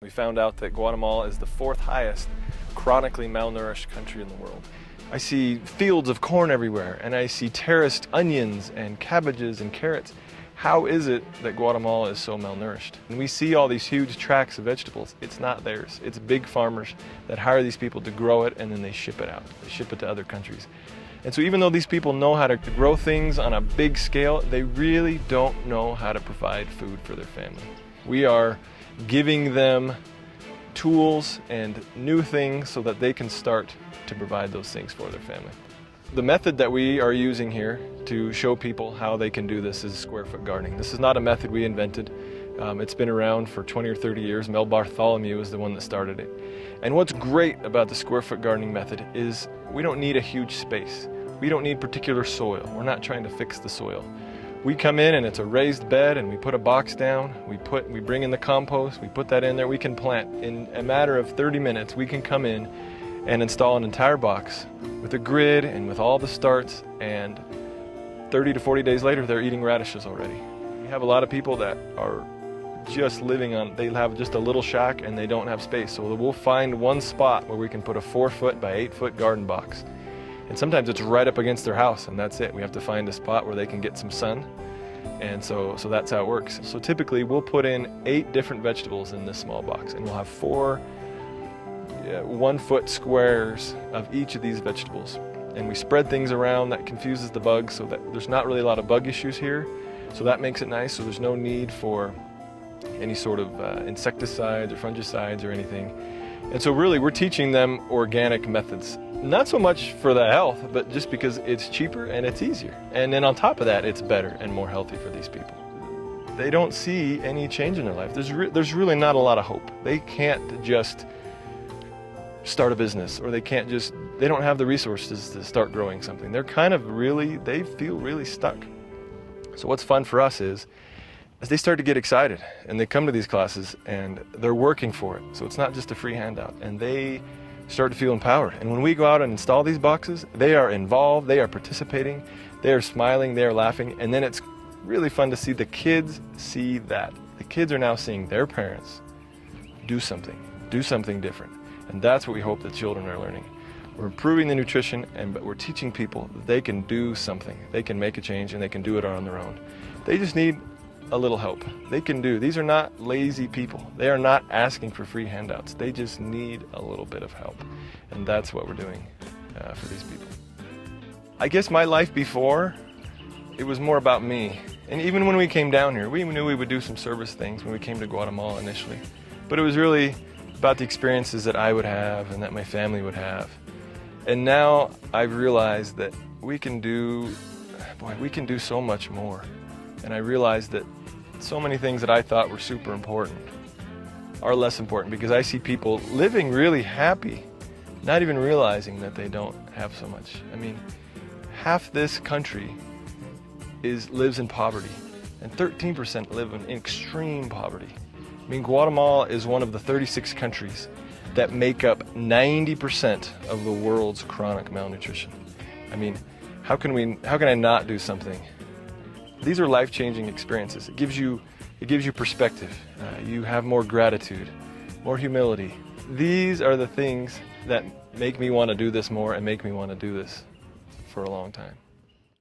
We found out that Guatemala is the fourth highest chronically malnourished country in the world. I see fields of corn everywhere, and I see terraced onions and cabbages and carrots. How is it that Guatemala is so malnourished? And we see all these huge tracts of vegetables. It's not theirs. It's big farmers that hire these people to grow it, and then they ship it out. They ship it to other countries. And so even though these people know how to grow things on a big scale, they really don't know how to provide food for their family. We are giving them tools and new things so that they can start to provide those things for their family. The method that we are using here to show people how they can do this is square foot gardening. This is not a method we invented. It's been around for 20 or 30 years. Mel Bartholomew is the one that started it. And what's great about the square foot gardening method is we don't need a huge space. We don't need particular soil. We're not trying to fix the soil. We come in and it's a raised bed, and we put a box down, we bring in the compost, we put that in there, we can plant. In a matter of 30 minutes, we can come in and install an entire box with a grid and with all the starts, and 30 to 40 days later, they're eating radishes already. We have a lot of people that are just living on, they have just a little shack and they don't have space. So we'll find one spot where we can put a 4-foot by 8-foot garden box. And sometimes it's right up against their house, and that's it. We have to find a spot where they can get some sun. And so that's how it works. So typically we'll put in 8 different vegetables in this small box, and we'll have 4 1-foot squares of each of these vegetables. And we spread things around that confuses the bugs so that there's not really a lot of bug issues here. So that makes it nice, so there's no need for any sort of insecticides or fungicides or anything. And so really we're teaching them organic methods. Not so much for the health, but just because it's cheaper and it's easier. And then on top of that, it's better and more healthy for these people. They don't see any change in their life. There's really not a lot of hope. They can't just start a business, or they don't have the resources to start growing something. They're kind of they feel really stuck. So what's fun for us is, as they start to get excited and they come to these classes and they're working for it. So it's not just a free handout, and they start to feel empowered. And when we go out and install these boxes, they are involved, they are participating, they are smiling, they are laughing, and then it's really fun to see the kids see that. The kids are now seeing their parents do something different. And that's what we hope the children are learning. We're improving the nutrition, but we're teaching people that they can do something. They can make a change, and they can do it on their own. They just need a little help. These are not lazy people. They are not asking for free handouts. They just need a little bit of help. And that's what we're doing for these people. I guess my life before, it was more about me. And even when we came down here, we knew we would do some service things when we came to Guatemala initially. But it was really about the experiences that I would have and that my family would have. And now I've realized that we can do so much more. And I realized that so many things that I thought were super important are less important, because I see people living really happy, not even realizing that they don't have so much. I mean, half this country lives in poverty, and 13% live in extreme poverty. I mean, Guatemala is one of the 36 countries that make up 90% of the world's chronic malnutrition. I mean, how can I not do something? These are life-changing experiences. It gives you perspective. You have more gratitude, more humility. These are the things that make me want to do this more and make me want to do this for a long time.